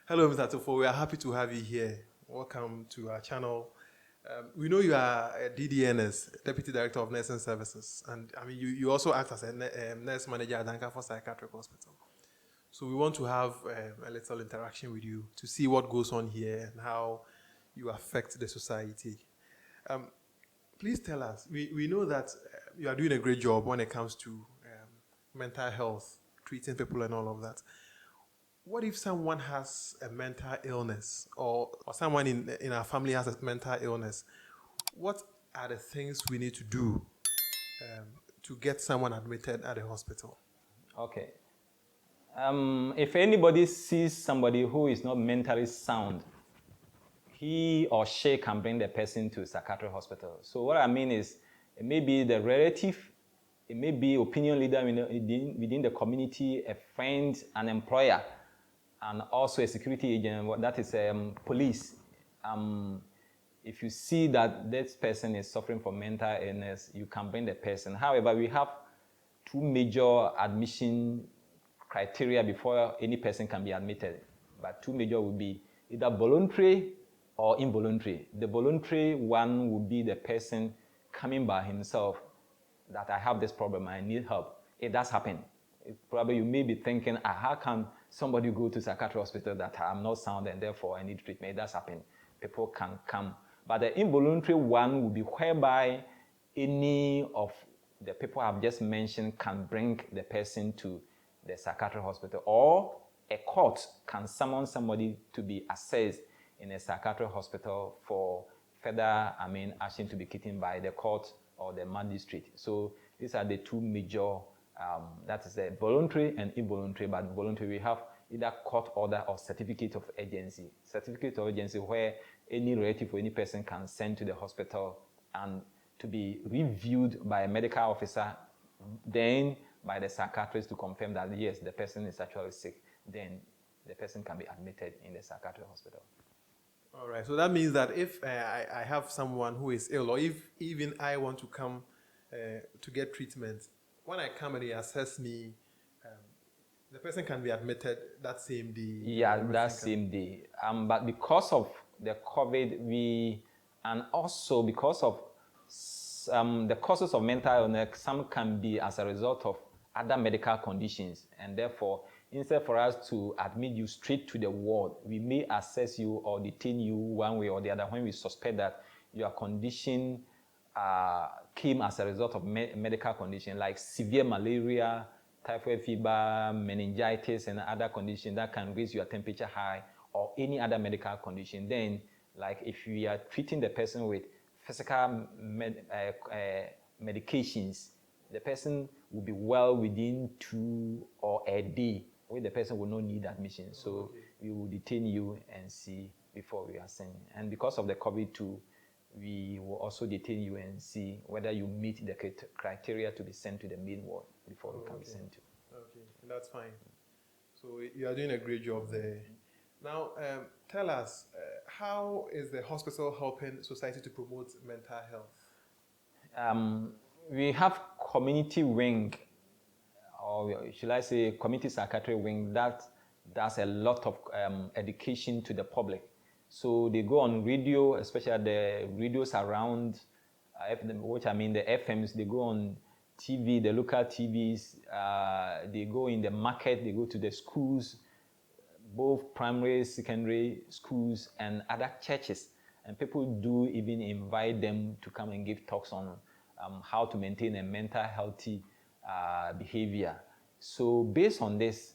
Hello, Mr. Tufo. We are happy to have you here. Welcome to our channel. We know you are a DDNS, Deputy Director of Nursing Services, and I mean you also act as a nurse manager at Ankaful Psychiatric Hospital. So we want to have a little interaction with you to see what goes on here and how you affect the society. Please tell us. We know that you are doing a great job when it comes to mental health, treating people and all of that. What if someone has a mental illness or someone in our family has a mental illness? What are the things we need to do to get someone admitted at the hospital? Okay. If anybody sees somebody who is not mentally sound, he or she can bring the person to a psychiatric hospital. So what I mean is, it may be the relative, it may be opinion leader within the community, a friend, an employer, and also a security agent, that is police. If you see that this person is suffering from mental illness, you can bring the person. However, we have two major admission criteria before any person can be admitted. But two major would be either voluntary or involuntary. The voluntary one would be the person coming by himself that I have this problem, I need help. It does happen. Probably you may be thinking, how can somebody go to psychiatric hospital that I'm not sound and therefore I need treatment? It does happen. People can come. But the involuntary one would be whereby any of the people I've just mentioned can bring the person to the psychiatric hospital, or a court can summon somebody to be assessed in a psychiatric hospital for further action to be taken by the court or the magistrate. So these are the two major, that is the voluntary and involuntary. But voluntary, we have either court order or certificate of agency. Certificate of agency where any relative or any person can send to the hospital and to be reviewed by a medical officer, then by the psychiatrist to confirm that yes, the person is actually sick. Then the person can be admitted in the psychiatric hospital. All right. So that means that if I have someone who is ill, or if even I want to come to get treatment, when I come and they assess me, the person can be admitted that same day. Yeah, that same day. But because of the COVID, and also because of the causes of mental illness, some can be as a result of other medical conditions, and therefore, instead for us to admit you straight to the ward, we may assess you or detain you one way or the other when we suspect that your condition came as a result of medical condition like severe malaria, typhoid fever, meningitis, and other conditions that can raise your temperature high, or any other medical condition. Then, like if we are treating the person with physical medications, the person will be well within 2 or a day, where the person will not need admission. So we will detain you and see before we are sent. And because of the COVID-2, we will also detain you and see whether you meet the criteria to be sent to the main ward before you can be sent to. Okay, that's fine. So you are doing a great job there. Now, tell us, how is the hospital helping society to promote mental health? We have community wing, or should I say community psychiatry wing, that does a lot of education to the public. So they go on radio, especially the radios around, which I mean the FMs, they go on TV, the local TVs, they go in the market, they go to the schools, both primary, secondary schools, and other churches. And people do even invite them to come and give talks on how to maintain a mental healthy behavior. So based on this,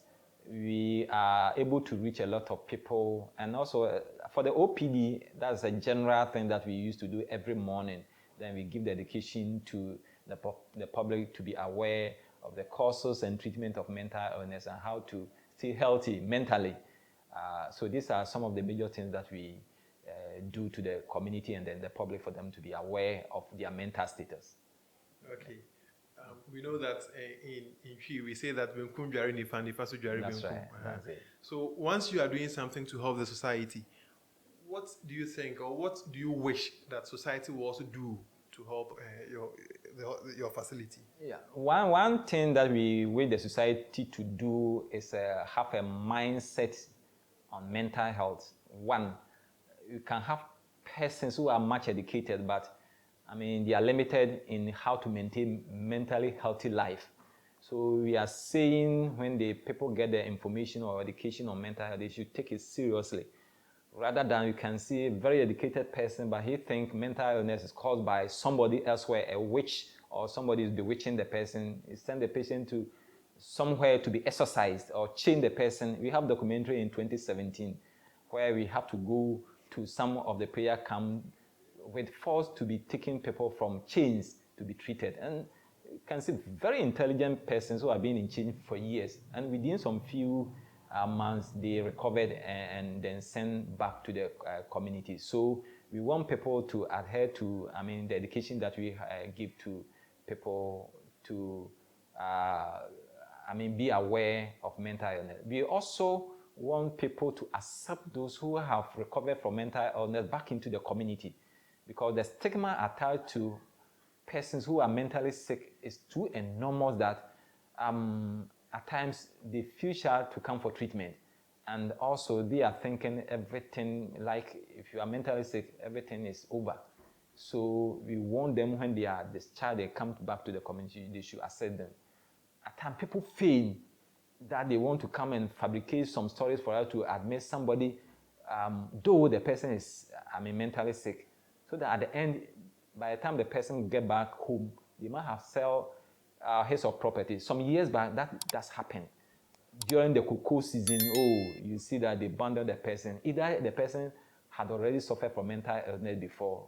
we are able to reach a lot of people. And also for the OPD, that's a general thing that we used to do every morning. Then we give the education to the public to be aware of the causes and treatment of mental illness and how to stay healthy mentally. So these are some of the major things that we do to the community and then the public for them to be aware of their mental status. Okay. We know that in Twi, we say that that's right. That's it. So once you are doing something to help the society, what do you think, or what do you wish that society will also do to help your facility? Yeah, one thing that we wish the society to do is have a mindset on mental health. One, you can have persons who are much educated, but they are limited in how to maintain mentally healthy life. So we are saying when the people get the information or education on mental health, they should take it seriously. Rather than you can see a very educated person, but he thinks mental illness is caused by somebody elsewhere, a witch, or somebody is bewitching the person. He send the patient to somewhere to be exorcised or chain the person. We have documentary in 2017 where we have to go to some of the prayer camp with force to be taking people from chains to be treated. And you can see very intelligent persons who have been in chains for years. And within some few months, they recovered and then sent back to the community. So we want people to adhere to, the education that we give to people to, be aware of mental illness. We also want people to accept those who have recovered from mental illness back into the community, because the stigma attached to persons who are mentally sick is too enormous that at times they future to come for treatment. And also they are thinking everything, like if you are mentally sick, everything is over. So we want them, when they are discharged, they come back to the community, they should accept them. At times people feign that they want to come and fabricate some stories for us to admit somebody, though the person is mentally sick, so that at the end, by the time the person get back home, they might have sell his or property. Some years back, that does happen. During the cocoa season, you see that they bundle the person. Either the person had already suffered from mental illness before,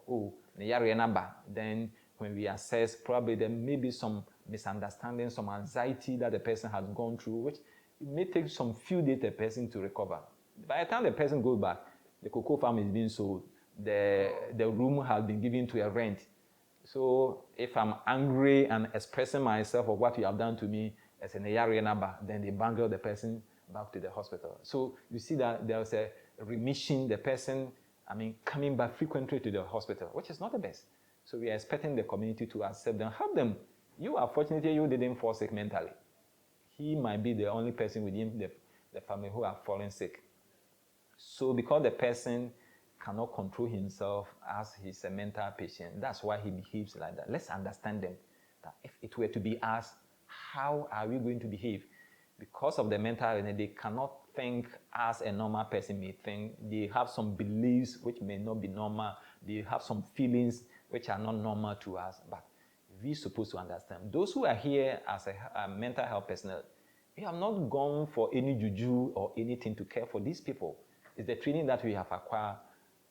then when we assess, probably there may be some misunderstanding, some anxiety that the person has gone through, which it may take some few days the person to recover. By the time the person goes back, the cocoa farm is being sold, the room has been given to a rent. So if I'm angry and expressing myself of what you have done to me as an area number, then they bundle the person back to the hospital. So you see that there's a remission, the person, coming back frequently to the hospital, which is not the best. So we are expecting the community to accept them, help them. You are fortunate you didn't fall sick mentally. He might be the only person within the family who have fallen sick. So because the person cannot control himself as he's a mental patient, that's why he behaves like that. Let's understand them. That if it were to be asked, how are we going to behave? Because of the mental illness, they cannot think as a normal person may think. They have some beliefs which may not be normal. They have some feelings which are not normal to us. But we're supposed to understand. Those who are here as a mental health personnel, we have not gone for any juju or anything to care for these people. It's the training that we have acquired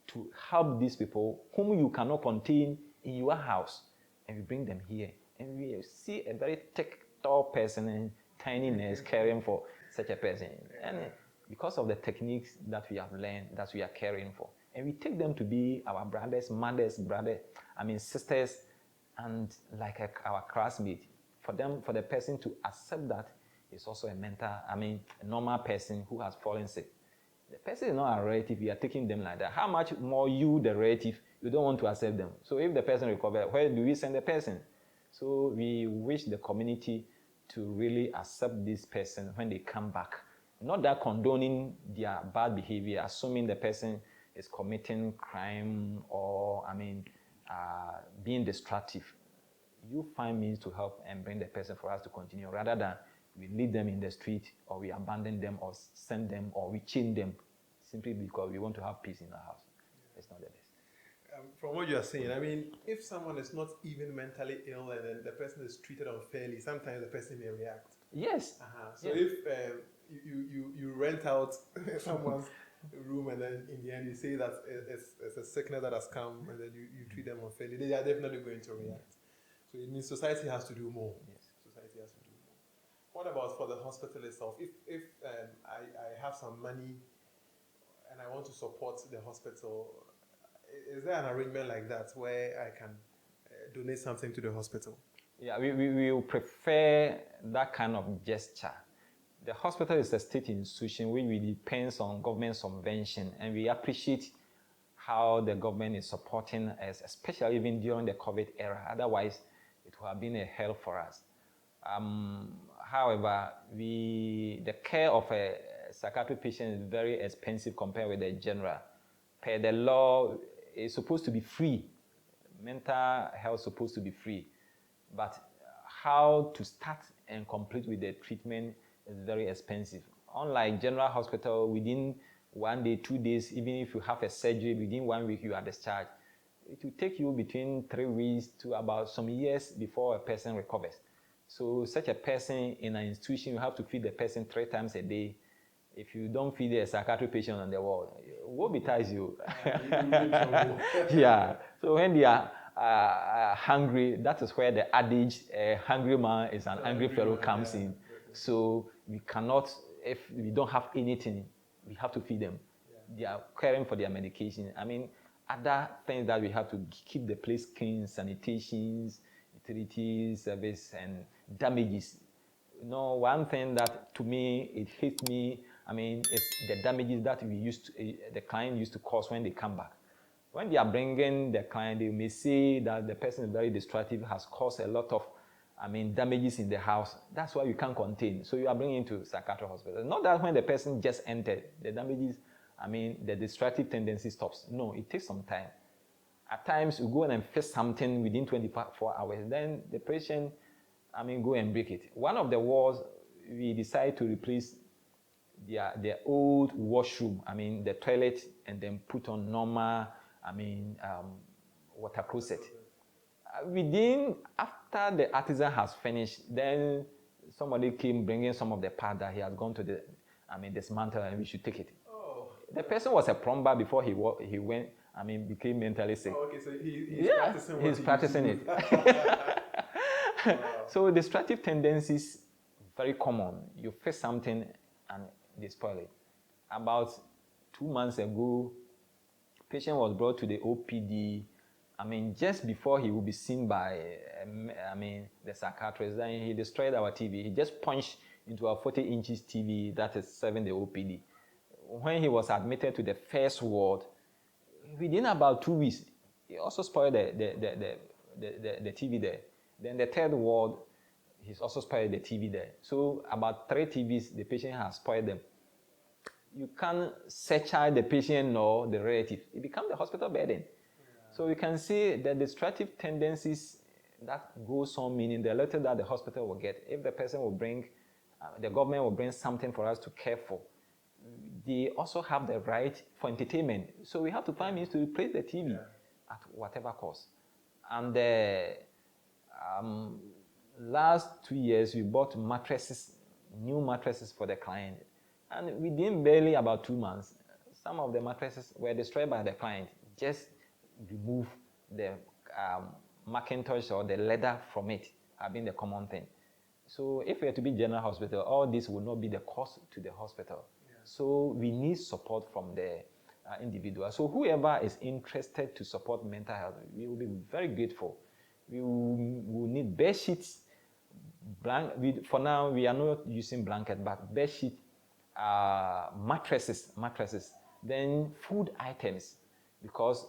to help these people whom you cannot contain in your house. And we bring them here. And we see a very thick, tall person and tiny nurse caring for such a person. And because of the techniques that we have learned, that we are caring for. And we take them to be our brothers, mothers, sisters, and like our classmate. For the person to accept that is also a normal person who has fallen sick. The person is not a relative, you are taking them like that. How much more you, the relative, you don't want to accept them. So if the person recovers, where do we send the person? So we wish the community to really accept this person when they come back. Not that condoning their bad behavior, assuming the person is committing crime or, being destructive. You find means to help and bring the person for us to continue, rather than we leave them in the street, or we abandon them, or send them, or we chain them, simply because we want to have peace in our house. It's not the best. From what you are saying, if someone is not even mentally ill and then the person is treated unfairly, sometimes the person may react. Yes. So if you rent out someone's room and then in the end you say that it's a sickness that has come and then you treat them unfairly, they are definitely going to react. So it means society has to do more. Yes. Society has to do more. What about for the hospital itself? If I have some money and I want to support the hospital, is there an arrangement like that where I can donate something to the hospital? Yeah, we will prefer that kind of gesture. The hospital is a state institution which depends on government subvention, and we appreciate how the government is supporting us, especially even during the COVID era. Otherwise, it would have been a hell for us. However, the care of a psychiatric patient is very expensive compared with the general. Per the law, it's supposed to be free. Mental health is supposed to be free. But how to start and complete with the treatment is very expensive. Unlike general hospital, within 1 day, 2 days, even if you have a surgery, within 1 week you are discharged. It will take you between 3 weeks to about some years before a person recovers. So such a person in an institution, you have to feed the person 3 times a day. If you don't feed a psychiatric patient on the ward, what betides you? Yeah. So when they are hungry, that is where the adage, hungry man is an angry fellow comes in. So we cannot, if we don't have anything, we have to feed them. They are caring for their medication. I mean, other things that we have to keep the place clean, sanitations, utilities, service, and damages. You know, one thing that to me, it hits me, I mean, is the damages that the client used to cause when they come back. When they are bringing the client, they may say that the person is very destructive, has caused a lot of, damages in the house. That's why you can't contain. So you are bringing to psychiatric hospital. Not that when the person just entered, the damages, the destructive tendency stops. No, it takes some time. At times, you go and fix something within 24 hours. Then the patient, go and break it. One of the walls, we decided to replace the old washroom, the toilet, and then put on normal, water closet. After the artisan has finished, then somebody came bringing some of the part that he has gone to dismantle, and we should take it. Oh. The person was a plumber before he went, became mentally sick. Oh, okay, so he's practicing it. Wow. So destructive tendencies, very common. You fix something and they spoil it. About 2 months ago, patient was brought to the OPD. Just before he would be seen by, the psychiatrist, then he destroyed our TV. He just punched into our 40 inches TV that is serving the OPD. When he was admitted to the first ward, within about 2 weeks, he also spoiled the TV there. Then the third ward, he's also spoiled the TV there. So about 3 TVs, the patient has spoiled them. You can't search out the patient nor the relative. It becomes the hospital burden. Yeah. So you can see the destructive tendencies that goes on, meaning the letter that the hospital will get. If the person will bring, the government will bring something for us to care for. They also have the right for entertainment. So we have to find means to replace the TV at whatever cost. And last 2 years, we bought mattresses, new mattresses for the client. And within barely about 2 months, some of the mattresses were destroyed by the client. Just remove the Macintosh or the leather from it, have been the common thing. So if we are to be general hospital, all this will not be the cost to the hospital. Yeah. So we need support from the individual. So whoever is interested to support mental health, we will be very grateful. We will need bed sheets. For now, we are not using blanket, but bed sheet, mattresses, then food items, because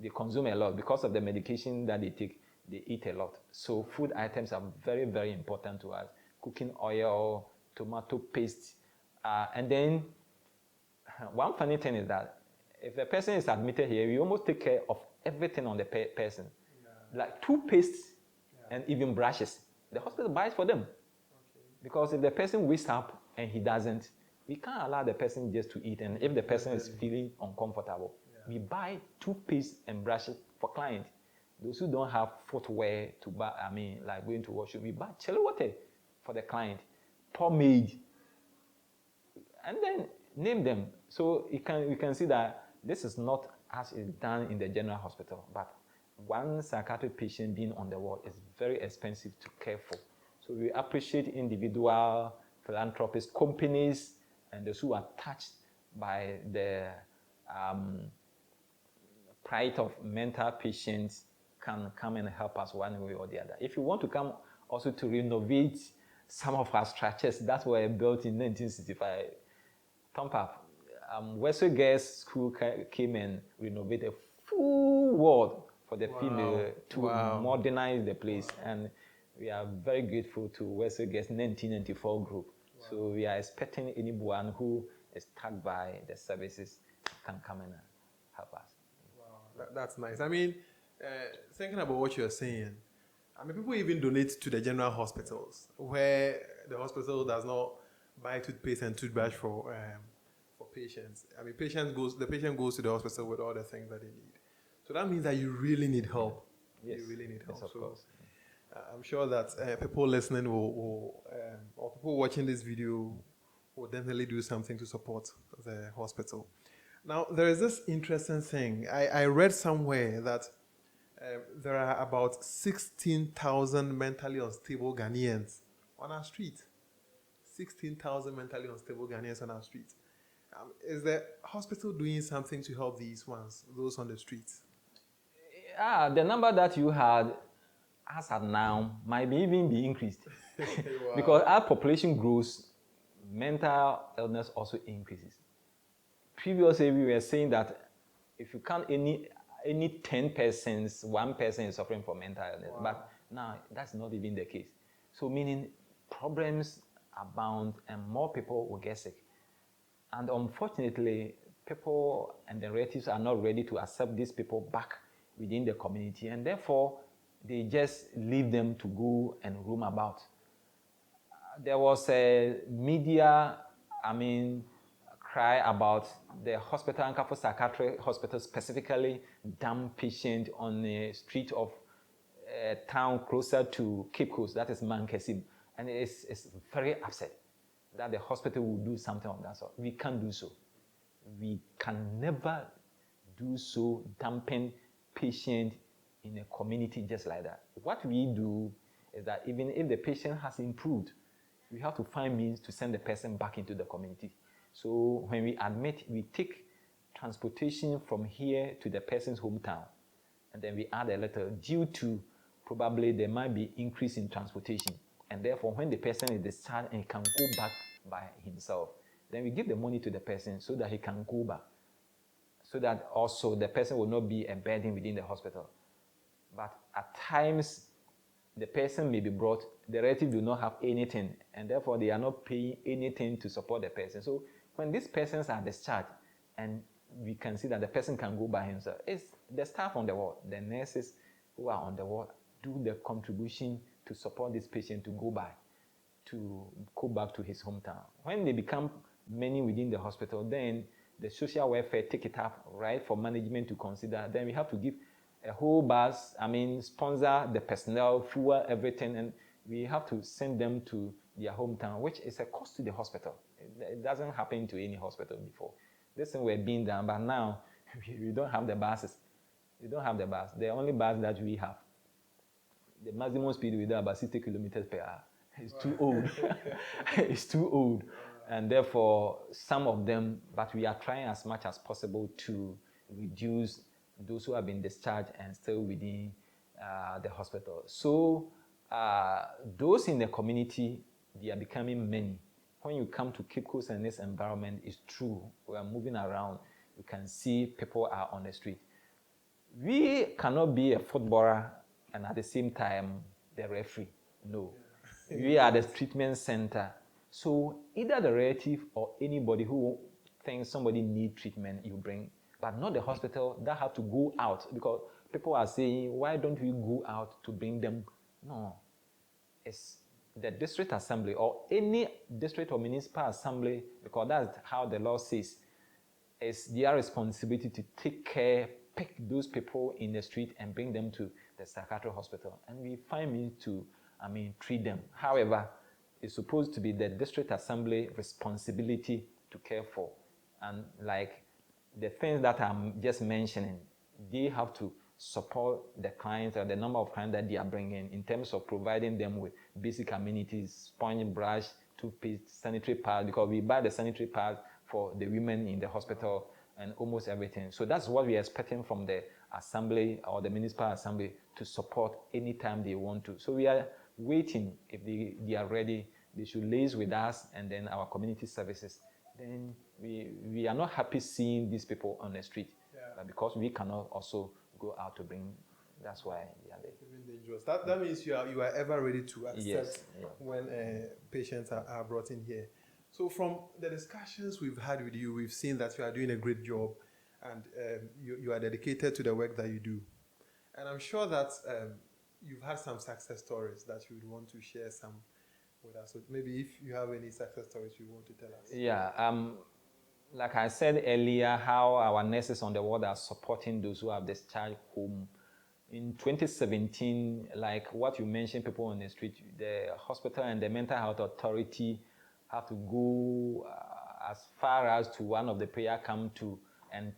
they consume a lot. Because of the medication that they take, they eat a lot. So food items are very, very important to us. Cooking oil, tomato paste. And then one funny thing is that if the person is admitted here, we almost take care of everything on the person. Yeah. Like toothpaste and even brushes. The hospital buys for them. Okay. Because if the person wakes up and he doesn't, we can't allow the person just to eat. And if the person is feeling uncomfortable, we buy toothpaste and brushes for clients. Those who don't have footwear to buy, like going to washroom, we buy chilly water for the client, pomade, and then name them. So we can see that this is not as is done in the general hospital, but one psychiatric patient being on the ward is very expensive to care for. So we appreciate individual philanthropists, companies, and those who are touched by the plight of mental patients can come and help us one way or the other. If you want to come also to renovate some of our structures that were built in 1965, thumb up. Wesley Girls School came and renovated a full ward for the female to modernize the place. And we are very grateful to Wesley Girls 1994 group. So we are expecting anyone who stuck by the services can come in and help us. Wow, that's nice. I mean, thinking about what you're saying, I mean, people even donate to the general hospitals where the hospital does not buy toothpaste and toothbrush for patients. I mean, the patient goes to the hospital with all the things that they need. So that means that you really need help. Yes. You really need help. Yes, of course. I'm sure that people listening or people watching this video will definitely do something to support the hospital. Now, there is this interesting thing. I read somewhere that there are about 16,000 mentally unstable Ghanaians on our street. 16,000 mentally unstable Ghanaians on our street. Is the hospital doing something to help these ones, those on the streets? The number that you had as at now might even be increased. Wow. Because our population grows, mental illness also increases. Previously, we were saying that if you count any 10 persons, one person is suffering from mental illness. Wow. But now that's not even the case. So meaning problems abound and more people will get sick. And unfortunately, people and the relatives are not ready to accept these people back within the community, and therefore they just leave them to go and roam about. There was a media, cry about the hospital, Ankaful Psychiatric Hospital, specifically dump patient on the street of a town closer to Cape Coast, that is Mankesib. And it's very upset that the hospital will do something of that sort. We can't do so. We can never do so, dumping patient in a community just like that. What we do is that even if the patient has improved, we have to find means to send the person back into the community. So when we admit, we take transportation from here to the person's hometown, and then we add a letter due to probably there might be increase in transportation. And therefore, when the person is discharged and can go back by himself, then we give the money to the person so that he can go back, so that also the person will not be a burden within the hospital. But at times, the person may be brought, the relative do not have anything, and therefore they are not paying anything to support the person. So when these persons are discharged, and we can see that the person can go by himself, it's the staff on the ward, the nurses who are on the ward, do the contribution to support this patient to go back to his hometown. When they become many within the hospital, then the social welfare take it up, right, for management to consider. Then we have to give a whole bus, sponsor the personnel, fuel, everything, and we have to send them to their hometown, which is a cost to the hospital. It doesn't happen to any hospital before. This thing we're being done, but now we don't have the buses. We don't have the bus. The only bus that we have, the maximum speed we do about 60 kilometers per hour. It's too old. It's too old. And therefore, some of them, but we are trying as much as possible to reduce those who have been discharged and still within the hospital. So those in the community, they are becoming many. When you come to Cape Coast and this environment, it's true. We are moving around. You can see people are on the street. We cannot be a footballer and at the same time the referee. No. We are the treatment center. So either the relative or anybody who thinks somebody needs treatment, you bring, but not the hospital that have to go out, because people are saying, why don't we go out to bring them? No. It's the district assembly or any district or municipal assembly, because that's how the law says, it's their responsibility to take care, pick those people in the street and bring them to the psychiatric hospital. And we find means to, treat them. However, it's supposed to be the district assembly responsibility to care for. And like the things that I'm just mentioning, they have to support the clients or the number of clients that they are bringing in terms of providing them with basic amenities, sponge, brush, toothpaste, sanitary pads, because we buy the sanitary pads for the women in the hospital and almost everything. So that's what we are expecting from the assembly or the municipal assembly to support anytime they want to. So we are waiting. If they are ready, they should liaise with us and then our community services. Then we are not happy seeing these people on the street, because we cannot also go out to bring. That's why they are there. Even dangerous. That means you are ever ready to accept when patients are brought in here. So from the discussions we've had with you, we've seen that you are doing a great job, and you are dedicated to the work that you do. And I'm sure that you've had some success stories that you would want to share some with us. So maybe if you have any success stories you want to tell us. Yeah, like I said earlier, how our nurses on the ward are supporting those who have discharged home. In 2017, like what you mentioned, people on the street, the hospital and the mental health authority have to go as far as to one of the prayer camp to and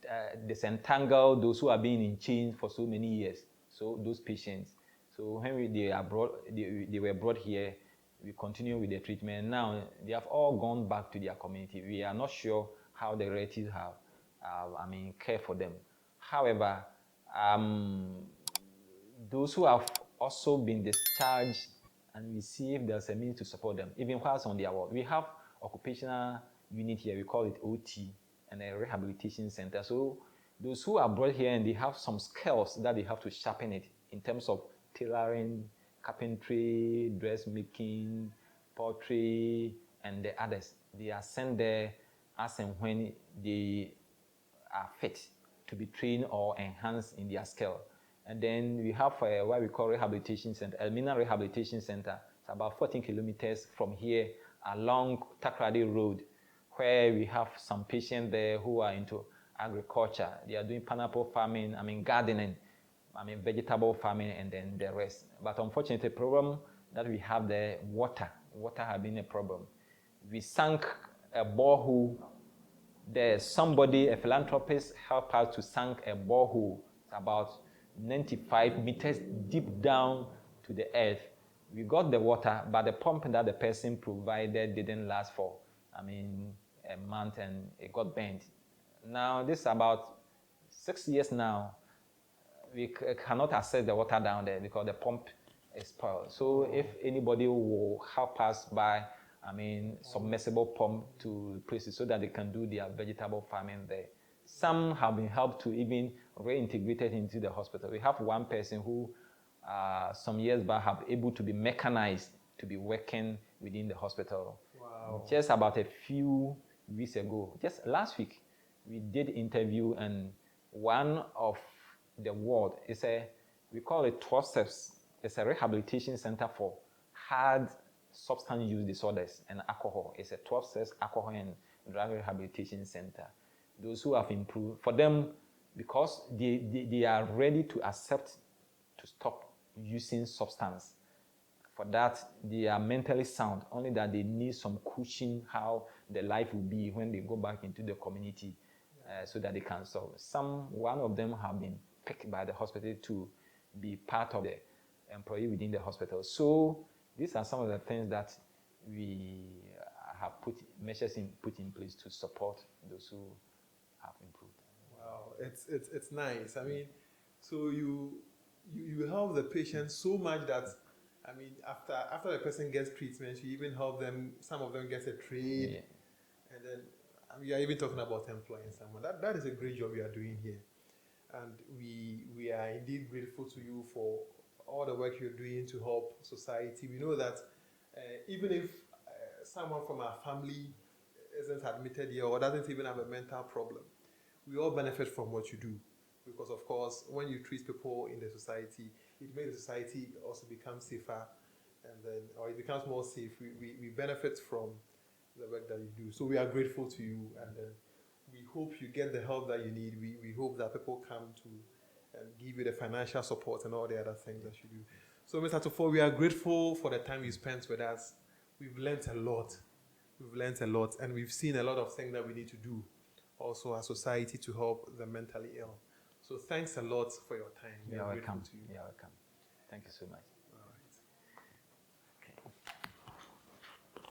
disentangle those who are being in chains for so many years. So those patients. So when they were brought here, we continue with the treatment. Now they have all gone back to their community. We are not sure how the relatives have, care for them. However, those who have also been discharged, and we see if there's a means to support them, even whilst on their ward. We have occupational unit here, we call it OT, and a rehabilitation center. So those who are brought here and they have some skills that they have to sharpen it in terms of tailoring, carpentry, dressmaking, pottery, and the others. They are sent there as and when they are fit to be trained or enhanced in their skill. And then we have what we call rehabilitation center, Elmina Rehabilitation Center. It's about 14 kilometers from here along Takrady Road, where we have some patients there who are into agriculture. They are doing pineapple farming, gardening, vegetable farming, and then the rest. But unfortunately, the problem that we have there, water has been a problem. We sank a borehole. There's somebody, a philanthropist, helped us to sink a borehole. It's about 95 meters deep down to the earth. We got the water, but the pump that the person provided didn't last for, a month, and it got bent. Now, this is about 6 years now. We cannot access the water down there because the pump is spoiled. So if anybody will help us buy, submersible pump to places so that they can do their vegetable farming there. Some have been helped to even reintegrated into the hospital. We have one person who, some years back, have able to be mechanized to be working within the hospital. Wow. Just about a few weeks ago, just last week, we did interview, and one of the ward is we call it 12 steps. It's a rehabilitation center for hard substance use disorders and alcohol. It's a 12 steps alcohol and drug rehabilitation center. Those who have improved, for them, because they are ready to accept to stop using substance. For that, they are mentally sound, only that they need some cushion how the life will be when they go back into the community, so that they can solve. One of them have been picked by the hospital to be part of the employee within the hospital. So these are some of the things that we have put in place to support those who have improved. Wow, it's nice. So you help the patient so much that after the person gets treatment, you even help them. Some of them get a trade, yeah. And then we are even talking about employing someone. That is a great job you are doing here, and we are indeed grateful to you for all the work you're doing to help society. We know that even if someone from our family isn't admitted here or doesn't even have a mental problem, we all benefit from what you do, because of course when you treat people in the society, it makes the society also become safer, or it becomes more safe. We benefit from the work that you do. So we are grateful to you, and we hope you get the help that you need. We hope that people come to give you the financial support and all the other things that you do. So Mr. Tufo, we are grateful for the time you spent with us. We've learned a lot. And we've seen a lot of things that we need to do also as society to help the mentally ill. So thanks a lot for your time. You're welcome. You're welcome. Thank you so much.